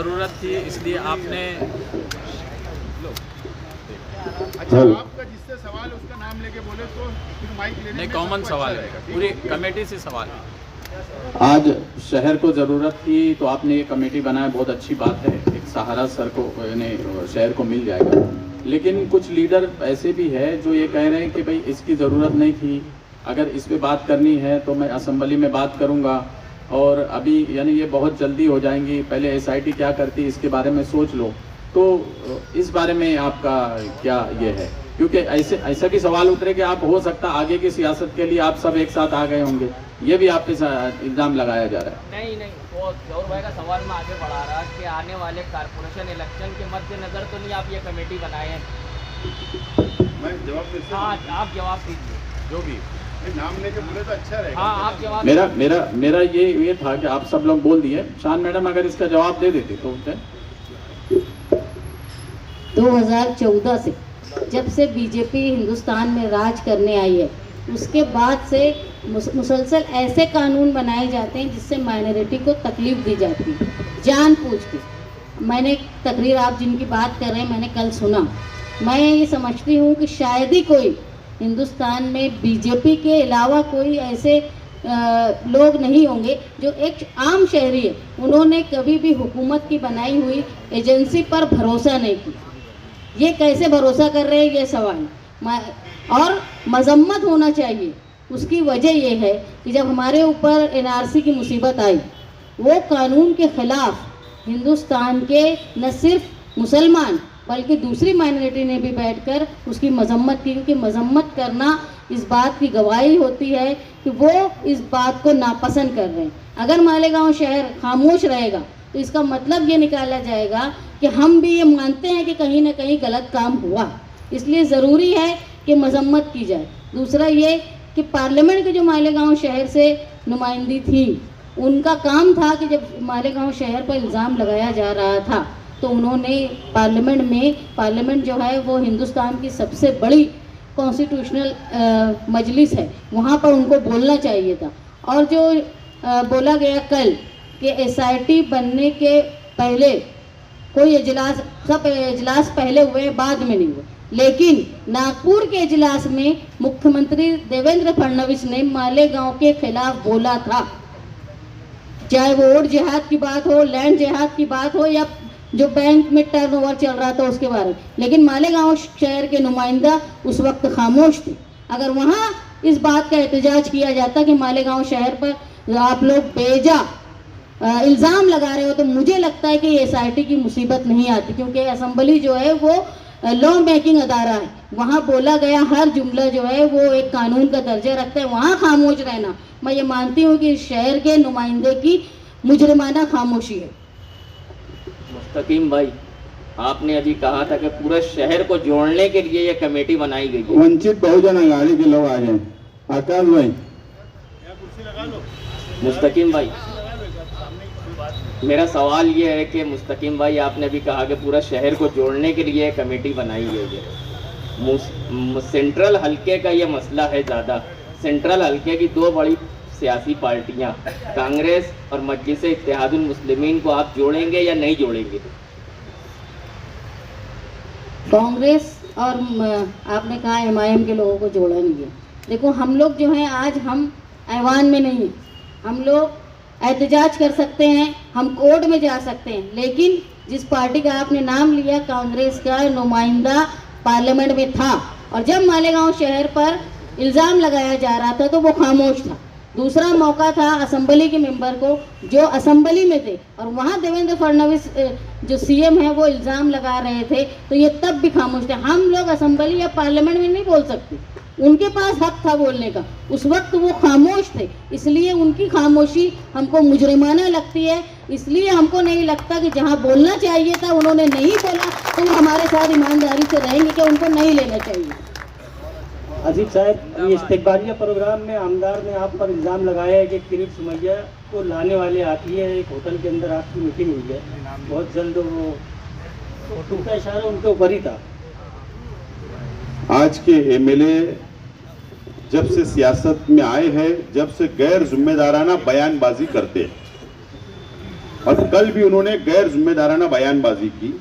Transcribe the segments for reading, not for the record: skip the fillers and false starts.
ज़रूरत थी, इसलिए आपने अच्छा, आपका जिससे सवाल है उसका नाम लेके बोले तो फिर माइक लेने नहीं, में कॉमन आपको सवाल अच्छा है, रहेगा। पूरी कमेटी से सवाल है। आज शहर को ज़रूरत थी तो आपने ये कमेटी बनाया, बहुत अच्छी बात है। एक सहारा सर को यानी शहर को मिल जाएगा। लेकिन कुछ लीडर ऐसे भी है जो ये कह रहे हैं कि भाई इसकी ज़रूरत नहीं थी, अगर इस पे बात करनी है तो मैं असेंबली में बात करूंगा, और अभी यानी ये बहुत जल्दी हो जाएंगी, पहले एसआईटी क्या करती इसके बारे में सोच लो। तो इस बारे में आपका क्या ये है? क्योंकि ऐसे भी सवाल उतरे कि आप हो सकता आगे की सियासत के लिए आप सब एक साथ आ गए होंगे, ये भी आप पे इल्ज़ाम लगाया जा रहा है। नहीं, वो जौहर भाई का सवाल मैं आगे बढ़ा रहा कि आने वाले कारपोरेशन इलेक्शन के मद्देनजर तो नहीं आप ये कमेटी बनाए हैं? मैं जवाब दे हाँ, आप जवाब दीजिए। जो भी नाम लेके बोले तो अच्छा रहेगा। हाँ, आप जवाब मेरा ये था कि आप सब लोग बोल दिए, शान मैडम अगर इसका जवाब दे देती तो 2014 से जब से बीजेपी हिंदुस्तान में राज करने आई है, उसके बाद से मुसलसल ऐसे कानून बनाए जाते हैं जिससे माइनॉरिटी को तकलीफ दी जाती है जानबूझ के। मैंने तकरीर आप जिनकी बात कर रहे हैं मैंने कल सुना, मैं ये समझती हूँ कि शायद ही कोई हिंदुस्तान में बीजेपी के अलावा कोई ऐसे लोग नहीं होंगे जो एक आम शहरी है, उन्होंने कभी भी हुकूमत की बनाई हुई एजेंसी पर भरोसा नहीं किया। ये कैसे भरोसा कर रहे हैं ये सवाल, और मजम्मत होना चाहिए। उसकी वजह ये है कि जब हमारे ऊपर एनआरसी की मुसीबत आई, वो कानून के ख़िलाफ़ हिंदुस्तान के न सिर्फ मुसलमान बल्कि दूसरी माइनॉरिटी ने भी बैठकर उसकी मजम्मत की, क्योंकि मजम्मत करना इस बात की गवाही होती है कि वो इस बात को नापसंद कर रहे हैं। अगर मालेगांव शहर खामोश रहेगा तो इसका मतलब ये निकाला जाएगा कि हम भी ये मानते हैं कि कहीं ना कहीं गलत काम हुआ, इसलिए ज़रूरी है कि मजम्मत की जाए। दूसरा ये कि पार्लियामेंट के जो मालेगांव शहर से नुमाइंदी थी, उनका काम था कि जब मालेगांव शहर पर इल्ज़ाम लगाया जा रहा था तो उन्होंने पार्लियामेंट जो है वो हिंदुस्तान की सबसे बड़ी कॉन्स्टिट्यूशनल मजलिस है, वहाँ पर उनको बोलना चाहिए था। और जो बोला गया कल कि एसआईटी बनने के पहले कोई इजलास, सब इजलास पहले हुए बाद में नहीं हुए, लेकिन नागपुर के इजलास में मुख्यमंत्री देवेंद्र फडणवीस ने मालेगांव के खिलाफ बोला था, चाहे वो वोट जिहाद की बात हो, लैंड जिहाद की बात हो, या जो बैंक में टर्नओवर चल रहा था उसके बारे में। लेकिन मालेगांव शहर के नुमाइंदा उस वक्त खामोश थे। अगर वहाँ इस बात का एहतजाज किया जाता कि मालेगांव शहर पर आप लोग बेजा इल्ज़ाम लगा रहे हो, तो मुझे लगता है कि एसआईटी की मुसीबत नहीं आती, क्योंकि असेंबली जो है वो लॉ मेकिंग अदारा है, वहाँ बोला गया हर जुमला जो है वो एक कानून का दर्जा रखता है। वहाँ खामोश रहना, मैं ये मानती हूँ कि शहर के नुमाइंदे की मुजरिमाना खामोशी है। मुस्तकीम भाई, आपने अभी कहा था कि पूरे शहर को जोड़ने के लिए ये कमेटी बनाई गई है। वंचित बहुजन अघाड़ी के लोग आ गए। आकाश भाई, मुस्तकीम भाई, मेरा सवाल ये है कि मुस्तकीम भाई, आपने भी कहा कि पूरा शहर को जोड़ने के लिए कमेटी बनाई गई है। सेंट्रल हल्के का ये मसला है ज़्यादा। सेंट्रल हल्के की दो बड़ी सियासी पार्टियां कांग्रेस और मजलिस इत्तेहादुल मुस्लिमीन को आप जोड़ेंगे या नहीं जोड़ेंगे? कांग्रेस और आपने कहा एमआईएम के लोगों को जोड़ा नहीं है। देखो, हम लोग जो हैं आज हम ऐवान में नहीं हैं, हम लोग एहतजाज कर सकते हैं, हम कोर्ट में जा सकते हैं, लेकिन जिस पार्टी का आपने नाम लिया, कांग्रेस का नुमाइंदा पार्लियामेंट में था, और जब मालेगांव शहर पर इल्ज़ाम लगाया जा रहा था तो वो खामोश था। दूसरा मौका था असेंबली के मेंबर को जो असेंबली में थे, और वहाँ देवेंद्र फडणवीस जो सीएम है वो इल्ज़ाम लगा रहे थे, तो ये तब भी खामोश थे। हम लोग असेंबली या पार्लियामेंट में नहीं बोल सकते, उनके पास हक था बोलने का, उस वक्त वो खामोश थे, इसलिए उनकी खामोशी हमको मुजरिमाना लगती है। इसलिए हमको नहीं लगता कि जहाँ बोलना चाहिए था उन्होंने नहीं बोला, तो वो हमारे साथ ईमानदारी से रहेंगे कि उनको नहीं लेना चाहिए। अजीब साहब, ये इस्तेकबालिया प्रोग्राम में आमदार ने आप पर इल्ज़ाम लगाया है कि किरीट सुमैया को लाने वाले आती है, एक होटल के अंदर आपकी मीटिंग हुई है, बहुत जल्द वो उनका इशारा उनके ऊपर ही था। आज के एमएलए जब से सियासत में आए हैं, जब से गैर जिम्मेदाराना बयानबाजी करते हैं, और कल भी उन्होंने गैर जिम्मेदाराना बयानबाजी की।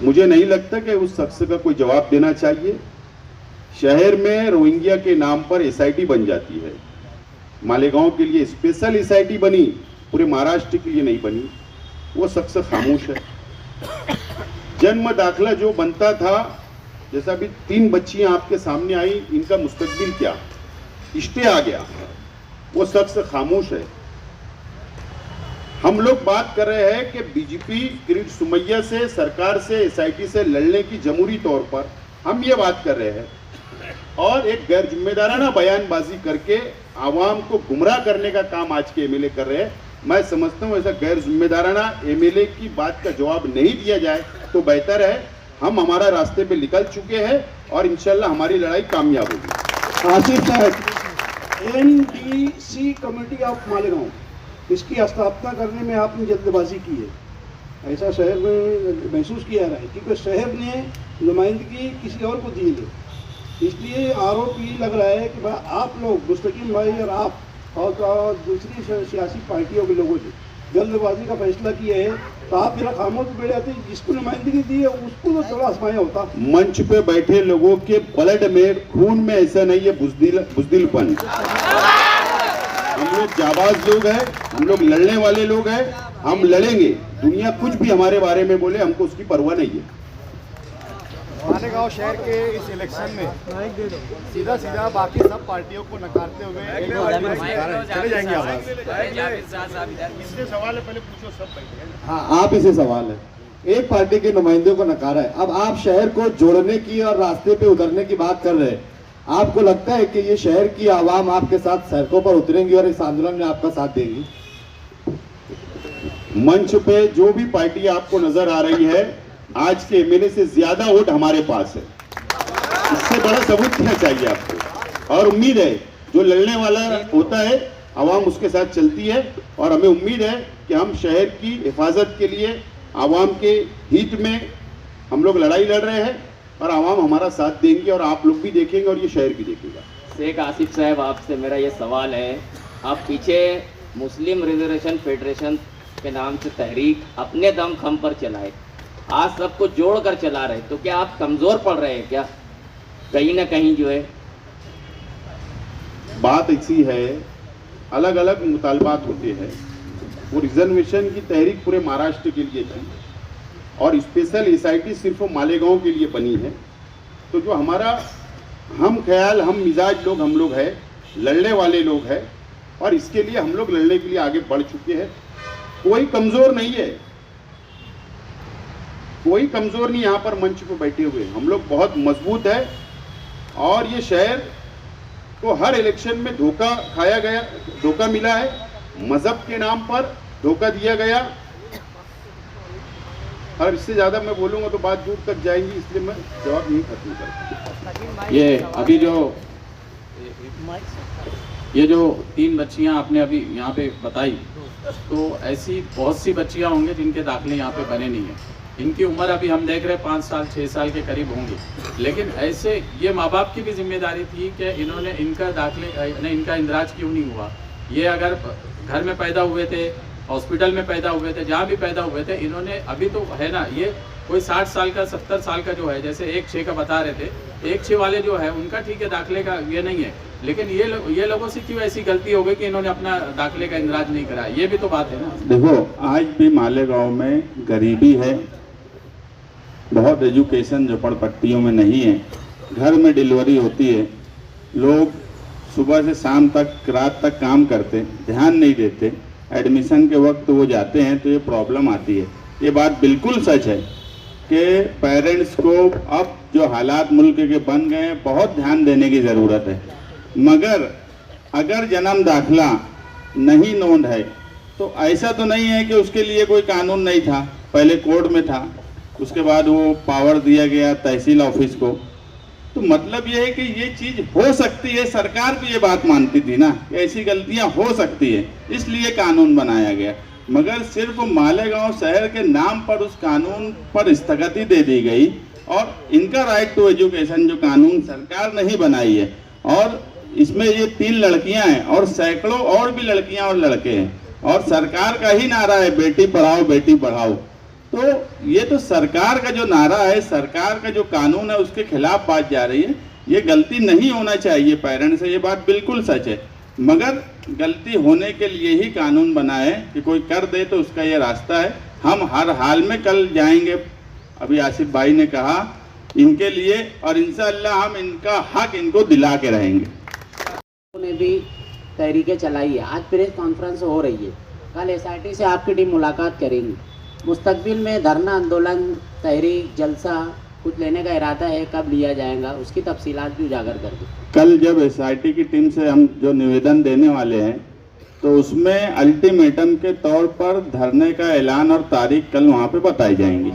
मुझे नहीं लगता कि उस शख्स का कोई जवाब देना चाहिए। शहर में रोहिंग्या के नाम पर एसआईटी बन जाती है, मालेगांव के लिए स्पेशल एसआईटी बनी, पूरे महाराष्ट्र के लिए नहीं बनी। वो शख्स खामोश है। जन्म दाखला जो बनता था, जैसा अभी 3 बच्चियां आपके सामने आई, इनका मुस्तकबिल क्या, स्टे आ गया, वो शख्स खामोश है। हम लोग बात कर रहे हैं कि बीजेपी किरीट सोमैया से, सरकार से, एसआईटी से लड़ने की जमहूरी तौर पर हम ये बात कर रहे हैं, और एक गैर जिम्मेदाराना बयानबाजी करके आवाम को गुमराह करने का काम आज के एमएलए कर रहे हैं। मैं समझता हूँ ऐसा गैर जिम्मेदाराना एमएलए की बात का जवाब नहीं दिया जाए तो बेहतर है। हम हमारा रास्ते पे निकल चुके हैं और इंशाल्लाह हमारी लड़ाई कामयाब होगी। आसिफ साहब, एनडीसी कमेटी ऑफ मालेगांव, इसकी स्थापना करने में आपने जल्दबाजी की है, ऐसा शहर में महसूस किया रहा है, क्योंकि शहर ने नुमाइंदगी किसी और को दी है। इसलिए आरोप ये लग रहा है कि भाई आप लोग, मुस्तकीम भाई और आप और दूसरी सियासी पार्टियों के लोगों ने जल्दबाजी का फैसला किया है, तो आप मेरा खामोश बैठ जाते, जिसको नुमाइंदगी दी है उसको तो थोड़ा आजमाया होता। मंच पे बैठे लोगों के ब्लड में, खून में ऐसा नहीं है बुजदिलपन। हम लोग जाबाज लोग हैं, हम लोग लड़ने वाले लोग हैं, हम लड़ेंगे। दुनिया कुछ भी हमारे बारे में बोले, हमको उसकी परवाह नहीं है। मालेगांव शहर के इस इलेक्शन में सीधा सीधा बाकी सब पार्टियों को नकारते हुए चले जाएंगे आप। इससे सवाल है, पहले पूछो सब बैठे। हाँ, आप इसे सवाल है, एक पार्टी के नुमाइंदों को नकारा है, अब आप शहर को जोड़ने की और रास्ते पे उतरने की बात कर रहे हैं। आपको लगता है कि ये शहर की आवाम आपके साथ सड़कों पर उतरेंगी और इस आंदोलन में आपका साथ देगी? मंच पे जो भी पार्टी आपको नजर आ रही है, आज के एमएलए से ज्यादा वोट हमारे पास है। इससे बड़ा सबूत क्या चाहिए आपको? और उम्मीद है जो लड़ने वाला होता है आवाम उसके साथ चलती है, और हमें उम्मीद है कि हम शहर की हिफाजत के लिए आवाम के हित में हम लोग लड़ाई लड़ रहे हैं, और आवाम हमारा साथ देंगे, और आप लोग भी देखेंगे और ये शहर भी देखेगा। शेख आसिफ साहब, आपसे मेरा ये सवाल है, आप पीछे मुस्लिम रिजर्वेशन फेडरेशन के नाम से तहरीक अपने दम खम पर चलाए, आज सबको जोड़ कर चला रहे, तो क्या आप कमजोर पड़ रहे हैं क्या? कहीं ना कहीं जो है बात ऐसी है, अलग अलग मुतालबात होते हैं। वो रिजर्वेशन की तहरीक पूरे महाराष्ट्र के लिए थी, और स्पेशल एसआईटी सिर्फ मालेगांव के लिए बनी है। तो जो हमारा हम ख्याल, हम मिजाज लोग, हम लोग हैं, लड़ने वाले लोग हैं, और इसके लिए हम लोग लड़ने के लिए आगे बढ़ चुके हैं। कोई कमज़ोर नहीं है, कोई कमज़ोर नहीं यहाँ पर मंच पे बैठे हुए। हम लोग बहुत मजबूत है, और ये शहर को हर इलेक्शन में धोखा खाया गया, धोखा मिला है, मजहब के नाम पर धोखा दिया गया। और इससे ज़्यादा मैं बोलूँगा तो बात दूर तक जाएंगी, इसलिए मैं जवाब नहीं खत्म करता। ये अभी ये जो 3 बच्चियां आपने अभी यहाँ पे बताई, तो ऐसी बहुत सी बच्चियां होंगी जिनके दाखिले यहाँ पे बने नहीं हैं। इनकी उम्र अभी हम देख रहे हैं 5 साल 6 साल के करीब होंगी, लेकिन ऐसे ये माँ बाप की भी जिम्मेदारी थी कि इन्होंने इनका दाखिले, इनका इंदराज क्यों नहीं हुआ। ये अगर घर में पैदा हुए थे, हॉस्पिटल में पैदा हुए थे, जहाँ भी पैदा हुए थे, इन्होंने अभी तो है ना, ये कोई 60 साल का 70 साल का जो है, जैसे 1-6 का बता रहे थे, 1-6 वाले जो है उनका ठीक है दाखिले का ये नहीं है, लेकिन ये लोगों से क्यों ऐसी गलती हो गई कि इन्होंने अपना दाखिले का इंदराज नहीं कराया? ये भी तो बात है ना। देखो, आज भी मालेगांव में गरीबी है, बहुत एजुकेशन झोपड़पट्टियों में नहीं है, घर में डिलीवरी होती है, लोग सुबह से शाम तक, रात तक काम करते, ध्यान नहीं देते, एडमिशन के वक्त वो जाते हैं तो ये प्रॉब्लम आती है। ये बात बिल्कुल सच है कि पेरेंट्स को अब जो हालात मुल्क के बन गए हैं, बहुत ध्यान देने की ज़रूरत है। मगर अगर जन्म दाखिला नहीं नोंद है तो ऐसा तो नहीं है कि उसके लिए कोई कानून नहीं था, पहले कोर्ट में था, उसके बाद वो पावर दिया गया तहसील ऑफिस को। तो मतलब ये है कि ये चीज़ हो सकती है, सरकार भी ये बात मानती थी ना कि ऐसी गलतियां हो सकती है, इसलिए कानून बनाया गया। मगर सिर्फ मालेगांव शहर के नाम पर उस कानून पर स्थगिती दे दी गई, और इनका राइट टू एजुकेशन जो कानून सरकार नहीं बनाई है, और इसमें ये 3 लड़कियां हैं और सैकड़ों और भी लड़कियां और लड़के हैं, और सरकार का ही नारा है बेटी पढ़ाओ बेटी पढ़ाओ। तो ये तो सरकार का जो नारा है, सरकार का जो कानून है, उसके खिलाफ बात जा रही है। ये गलती नहीं होना चाहिए पेरेंट्स से, ये बात बिल्कुल सच है, मगर गलती होने के लिए ही कानून बना है कि कोई कर दे तो उसका ये रास्ता है। हम हर हाल में कल जाएंगे, अभी आसिफ भाई ने कहा, इनके लिए, और इंशाअल्लाह हम इनका हक इनको दिला के रहेंगे। ने भी तहरीकें चलाई है, आज प्रेस कॉन्फ्रेंस हो रही है, कल एसआईटी से आपकी टीम मुलाकात करेंगी। मुस्तकबिल में धरना आंदोलन, तहरीक, जलसा कुछ लेने का इरादा है, कब लिया जाएगा, उसकी तफसीलात भी उजागर कर दें। कल जब एसआईटी की टीम से हम जो निवेदन देने वाले हैं, तो उसमें अल्टीमेटम के तौर पर धरने का ऐलान और तारीख कल वहाँ पे बताई जाएंगी।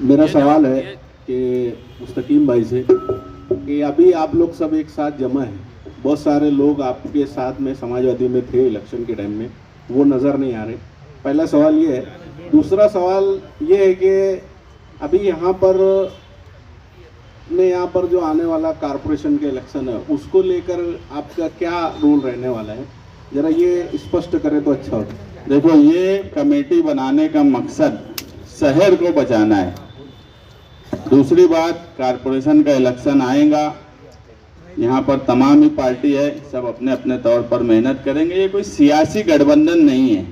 मेरा सवाल है कि मुस्तकीम भाई से कि अभी आप लोग सब एक साथ जमा हैं, बहुत सारे लोग आपके साथ में समाजवादी में थे इलेक्शन के टाइम में, वो नज़र नहीं आ रहे। पहला सवाल ये है। दूसरा सवाल ये है कि अभी यहाँ पर जो आने वाला कॉरपोरेशन के इलेक्शन है, उसको लेकर आपका क्या रोल रहने वाला है, ज़रा ये स्पष्ट करें तो अच्छा होता। देखो, ये कमेटी बनाने का मकसद शहर को बचाना है। दूसरी बात, कॉरपोरेशन का इलेक्शन आएगा, यहाँ पर तमाम ही पार्टी है, सब अपने अपने तौर पर मेहनत करेंगे। ये कोई सियासी गठबंधन नहीं है,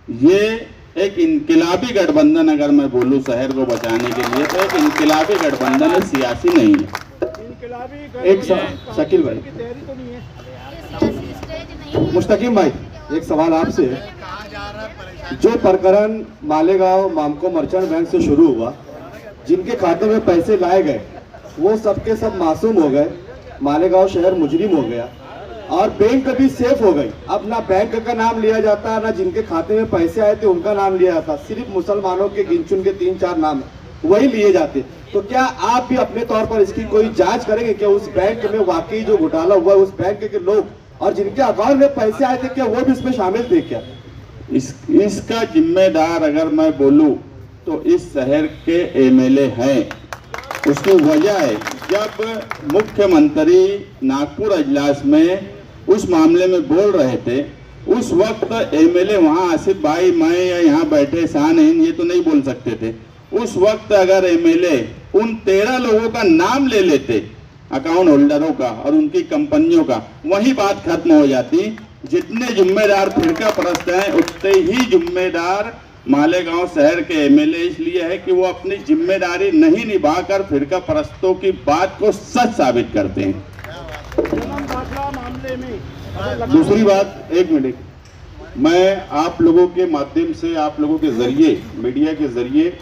ये एक इनकलाबी गठबंधन, अगर मैं बोलूँ शहर को बचाने के लिए, तो एक इनकलाबी गठबंधन है, सियासी नहीं है। एक शकील भाई, मुस्तकीम भाई, एक सवाल आपसे है। जो प्रकरण मालेगांव मामको मर्चेंट बैंक से शुरू हुआ, जिनके खातों में पैसे लाए गए वो सबके सब मासूम हो गए, मालेगांव शहर मुजरिम हो गया और बैंक भी सेफ हो गई। अब ना बैंक का नाम लिया जाता, ना जिनके खाते में पैसे आए थे उनका नाम लिया जाता, सिर्फ मुसलमानों के गिनचुन के 3-4 नाम वही लिए जाते। तो क्या आप भी अपने तौर पर इसकी कोई जांच करेंगे कि उस बैंक में वाकई जो घोटाला हुआ है, उस बैंक के लोग और जिनके अकाउंट में पैसे आए थे, क्या वो भी इसमें शामिल थे? क्या इसका जिम्मेदार अगर मैं बोलूं तो इस शहर के एमएलए हैं। उसकी वजह है, जब मुख्यमंत्री नागपुर अजलास में उस मामले में बोल रहे थे, उस वक्त एमएलए वहां, आसिफ भाई, मैं या यहाँ बैठे शाहनहीन, ये तो नहीं बोल सकते थे। उस वक्त अगर एमएलए उन 13 लोगों का नाम ले लेते, अकाउंट होल्डरों का और उनकी कंपनियों का, वही बात खत्म हो जाती। जितने जिम्मेदार फिरका परस्त हैं, उतने ही जिम्मेदार मालेगांव शहर के एमएलए इसलिए है कि वो अपनी जिम्मेदारी नहीं निभाकर फिरका परस्तों की बात को सच साबित करते हैं। दूसरी बात, एक मिनट, मैं आप लोगों के माध्यम से, आप लोगों के जरिए, मीडिया के जरिए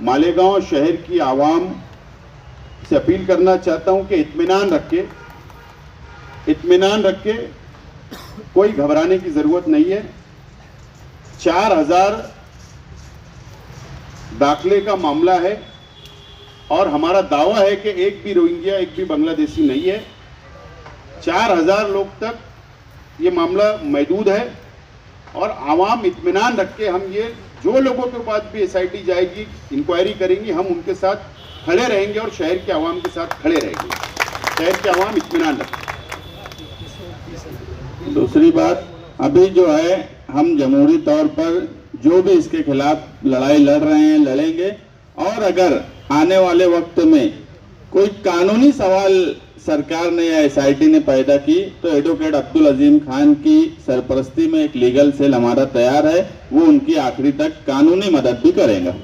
मालेगांव शहर की आवाम से अपील करना चाहता हूं कि इत्मीनान रखे, कोई घबराने की जरूरत नहीं है। 4000 दाखले का मामला है और हमारा दावा है कि एक भी रोहिंग्या, एक भी बांग्लादेशी नहीं है। 4000 लोग तक ये मामला महदूद है और आवाम इत्मीनान रख के, हम ये जो लोगों के पास भी एसआईटी जाएगी, इंक्वायरी करेंगी, हम उनके साथ खड़े रहेंगे और शहर के आवाम के साथ खड़े रहेंगे। शहर के आवाम इत्मीनान रखें। दूसरी बात, अभी जो है हम जमहूरी तौर पर जो भी इसके खिलाफ लड़ाई लड़ रहे हैं, लड़ेंगे, और अगर आने वाले वक्त में कोई कानूनी सवाल सरकार ने या एसआईटी ने पैदा की, तो एडवोकेट अब्दुल अजीम खान की सरपरस्ती में एक लीगल सेल हमारा तैयार है, वो उनकी आखिरी तक कानूनी मदद भी करेगा।